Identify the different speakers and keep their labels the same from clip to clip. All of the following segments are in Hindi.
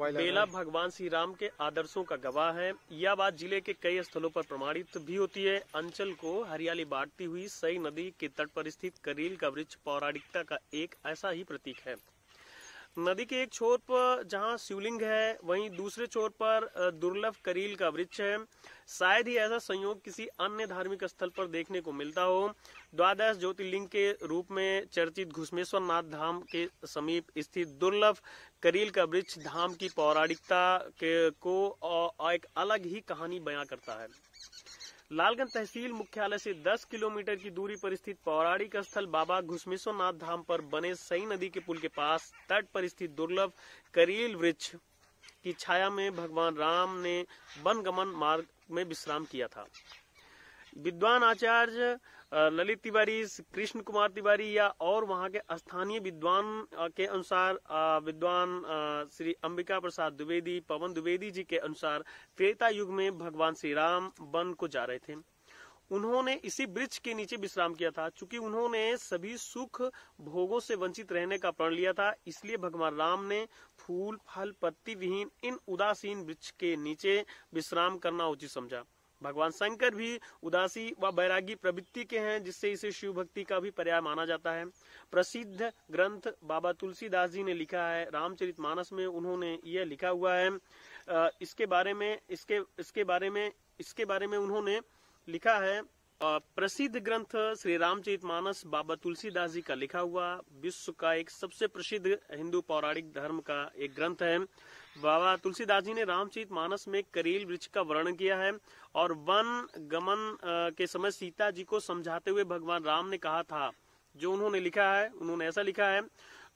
Speaker 1: बेला भगवान श्री राम के आदर्शों का गवाह है। यह बात जिले के कई स्थलों पर प्रमाणित भी होती है। अंचल को हरियाली बांटती हुई सई नदी के तट पर स्थित करील का वृक्ष पौराणिकता का एक ऐसा ही प्रतीक है। नदी के एक छोर पर जहां शिवलिंग है, वहीं दूसरे छोर पर दुर्लभ करील का वृक्ष है। शायद ही ऐसा संयोग किसी अन्य धार्मिक स्थल पर देखने को मिलता हो। द्वादश ज्योतिर्लिंग के रूप में चर्चित घुश्मेश्वर नाथ धाम के समीप स्थित दुर्लभ करील का वृक्ष धाम की पौराणिकता को एक अलग ही कहानी बयां करता है। लालगंज तहसील मुख्यालय से 10 किलोमीटर की दूरी पर स्थित पौराणिक स्थल बाबा घुश्मेश्वर नाथ धाम पर बने सई नदी के पुल के पास तट पर स्थित दुर्लभ करील वृक्ष की छाया में भगवान राम ने वनगमन मार्ग में विश्राम किया था। विद्वान आचार्य ललित तिवारी, कृष्ण कुमार तिवारी या और वहां के स्थानीय विद्वान के अनुसार विद्वान श्री अंबिका प्रसाद द्विवेदी, पवन द्विवेदी जी के अनुसार त्रेता युग में भगवान श्री राम वन को जा रहे थे। उन्होंने इसी वृक्ष के नीचे विश्राम किया था। चूंकि उन्होंने सभी सुख भोगों से वंचित रहने का प्रण लिया था, इसलिए भगवान राम ने फूल फल पत्ती विहीन इन उदासीन वृक्ष के नीचे विश्राम करना उचित समझा। भगवान शंकर भी उदासी व बैरागी प्रवृत्ति के हैं, जिससे इसे शिव भक्ति का भी पर्याय माना जाता है। प्रसिद्ध ग्रंथ बाबा तुलसीदास जी ने लिखा है, रामचरितमानस में उन्होंने यह लिखा हुआ है। इसके बारे में उन्होंने लिखा है, प्रसिद्ध ग्रंथ श्री रामचरितमानस बाबा तुलसीदास जी का लिखा हुआ विश्व का एक सबसे प्रसिद्ध हिंदू पौराणिक धर्म का एक ग्रंथ है। बाबा तुलसीदास जी ने रामचरितमानस में करील वृक्ष का वर्णन किया है और वन गमन के समय सीता जी को समझाते हुए भगवान राम ने कहा था, जो उन्होंने लिखा है, उन्होंने ऐसा लिखा है,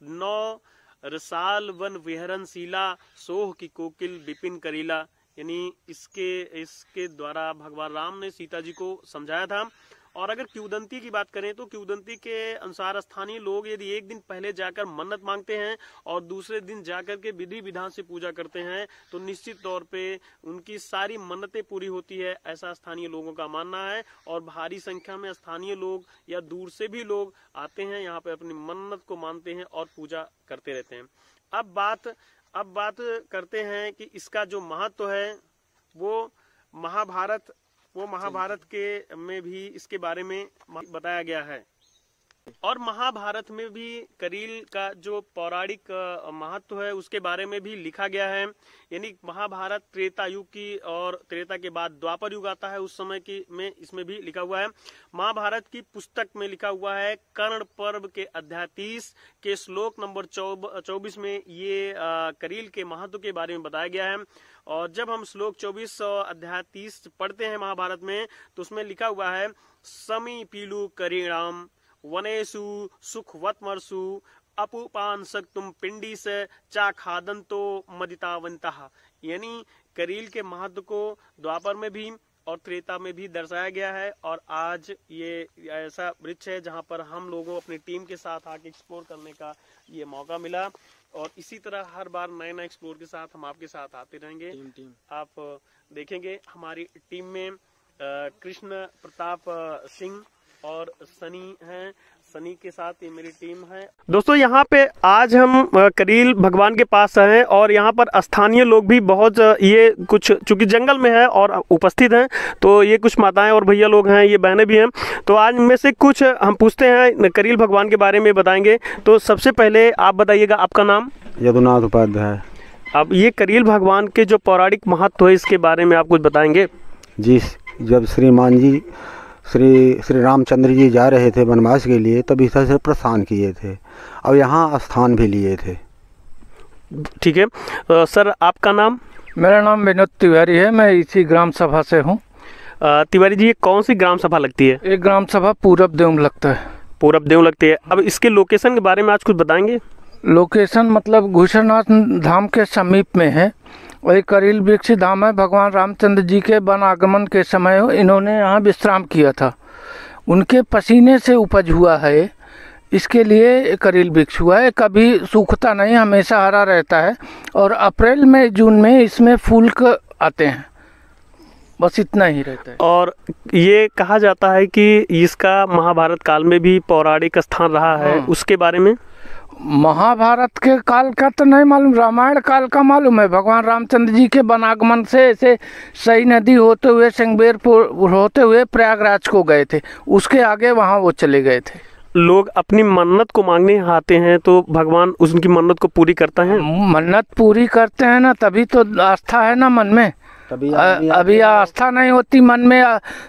Speaker 1: 9 रसाल वन विहरन शीला सोह की कोकिल विपिन करीला। यानी इसके द्वारा भगवान राम ने सीता जी को समझाया था। और अगर किंवदंती की बात करें तो किंवदंती के अनुसार स्थानीय लोग यदि एक दिन पहले जाकर मन्नत मांगते हैं और दूसरे दिन जाकर के विधि विधान से पूजा करते हैं तो निश्चित तौर पे उनकी सारी मन्नतें पूरी होती है, ऐसा स्थानीय लोगों का मानना है। और भारी संख्या में स्थानीय लोग या दूर से भी लोग आते हैं, यहाँ पे अपनी मन्नत को मानते हैं और पूजा करते रहते हैं। अब बात करते हैं कि इसका जो महत्व है वो महाभारत के में भी इसके बारे में बताया गया है। और महाभारत में भी करील का जो पौराणिक महत्व है उसके बारे में भी लिखा गया है। यानी महाभारत त्रेता युग की और त्रेता के बाद द्वापर युग आता है, उस समय की में इसमें भी लिखा हुआ है। महाभारत की पुस्तक में लिखा हुआ है, कर्ण पर्व के अध्याय 30 के श्लोक नंबर 24 में ये करील के महत्व के बारे में बताया गया है। और जब हम श्लोक 24 अध्याय 30 पढ़ते हैं महाभारत में तो उसमें लिखा हुआ है, समी पीलू करीणाम वनेसु सुखवत्मर्सु अपुपान सक्तुम पिंडी से चा खादंतो मदितावंतः। यानी करील के महत्व को द्वापर में भी और त्रेता में भी दर्शाया गया है। और आज ये ऐसा वृक्ष है जहां पर हम लोगों अपनी टीम के साथ आके एक्सप्लोर करने का ये मौका मिला। और इसी तरह हर बार नए एक्सप्लोर के साथ हम आपके साथ आते रहेंगे। टीम आप देखेंगे हमारी टीम में कृष्ण प्रताप सिंह और सनी हैं। सनी के साथ ये मेरी टीम है। दोस्तों यहाँ पे आज हम करील भगवान के पास हैं और यहाँ पर स्थानीय लोग भी बहुत ये कुछ चूंकि जंगल में है और उपस्थित हैं, तो ये कुछ माताएं और भैया लोग हैं, ये बहनें भी हैं। तो आज इनमें से कुछ हम पूछते हैं, करील भगवान के बारे में बताएंगे। तो सबसे पहले आप बताइएगा, आपका नाम?
Speaker 2: यदुनाथ उपाध्याय।
Speaker 1: अब ये करील भगवान के जो पौराणिक महत्व है इसके बारे में आप कुछ बताएंगे?
Speaker 2: जी, जब श्रीमान जी श्री रामचंद्र जी जा रहे थे वनवास के लिए तब इस तरह से प्रस्थान किए थे और यहाँ स्थान भी लिए थे।
Speaker 1: ठीक है सर, आपका नाम?
Speaker 3: मेरा नाम विनोद तिवारी है, मैं इसी ग्राम सभा से हूँ।
Speaker 1: तिवारी जी, ये कौन सी ग्राम सभा लगती है?
Speaker 3: एक ग्राम सभा पूरब देव लगता है।
Speaker 1: पूरब देव लगती है। अब इसके लोकेशन के बारे में आज कुछ बताएंगे?
Speaker 3: लोकेशन मतलब घुश्मेश्वर धाम के समीप में है और एक करील वृक्ष धाम है। भगवान रामचंद्र जी के वन आगमन के समय इन्होंने यहाँ विश्राम किया था, उनके पसीने से उपज हुआ है, इसके लिए करील वृक्ष हुआ है। कभी सूखता नहीं, हमेशा हरा रहता है और अप्रैल में जून में इसमें फूल आते हैं, बस इतना ही रहता है।
Speaker 1: और ये कहा जाता है कि इसका महाभारत काल में भी पौराणिक स्थान रहा है, उसके बारे में?
Speaker 3: महाभारत के काल का तो नहीं मालूम, रामायण काल का मालूम है। भगवान रामचंद्र जी के वनागमन से ऐसे सई नदी होते हुए सिंगबेरपुर होते हुए प्रयागराज को गए थे, उसके आगे वहाँ वो चले गए थे।
Speaker 1: लोग अपनी मन्नत को मांगने आते हैं तो भगवान उनकी मन्नत को पूरी करता है।
Speaker 3: मन्नत पूरी करते हैं ना, तभी तो आस्था है ना मन में। अभी आस्था नहीं होती मन में,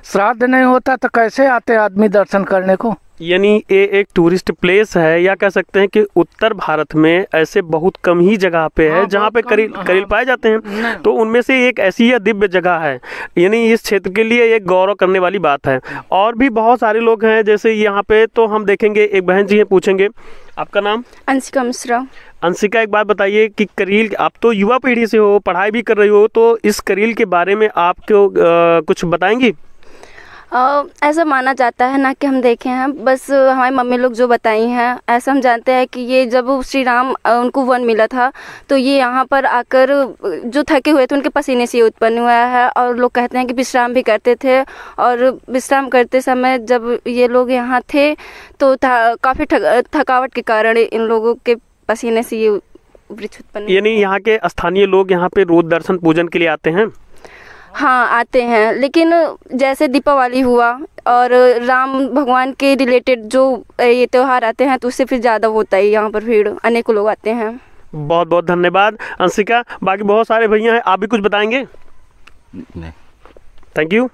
Speaker 3: श्राद्ध नहीं होता तो कैसे आते आदमी दर्शन करने को।
Speaker 1: यानी ये एक टूरिस्ट प्लेस है, या कह सकते हैं कि उत्तर भारत में ऐसे बहुत कम ही जगह पे है जहाँ पे करील पाए जाते हैं, तो उनमें से एक ऐसी यह दिव्य जगह है। यानी इस क्षेत्र के लिए एक गौरव करने वाली बात है। और भी बहुत सारे लोग हैं जैसे यहाँ पे, तो हम देखेंगे एक बहन जी हैं, पूछेंगे आपका नाम।
Speaker 4: अंशिका मिश्रा।
Speaker 1: अंशिका, एक बात बताइए कि करील, आप तो युवा पीढ़ी से हो, पढ़ाई भी कर रही हो, तो इस करील के बारे में आपको कुछ बताएंगी?
Speaker 4: ऐसा माना जाता है ना कि हम देखे हैं, बस हमारी मम्मी लोग जो बताई हैं, ऐसा हम जानते हैं कि ये जब श्री राम उनको वन मिला था तो ये यहाँ पर आकर जो थके हुए थे उनके पसीने से उत्पन्न हुआ है। और लोग कहते हैं कि विश्राम भी करते थे, और विश्राम करते समय जब ये लोग यहाँ थे तो काफ़ी थकावट के कारण इन लोगों के पसीने से ये वृक्ष उत्पन्न।
Speaker 1: यानी यहाँ के स्थानीय लोग यहाँ पे रोज दर्शन पूजन के लिए आते हैं?
Speaker 4: हाँ, आते हैं, लेकिन जैसे दीपावली हुआ और राम भगवान के रिलेटेड जो ये त्यौहार आते हैं तो उससे फिर ज़्यादा होता है यहाँ पर भीड़, अनेकों लोग आते हैं।
Speaker 1: बहुत बहुत धन्यवाद अंशिका। बाकी बहुत सारे भैया हैं, आप भी कुछ बताएंगे?
Speaker 2: नहीं।
Speaker 1: Thank you.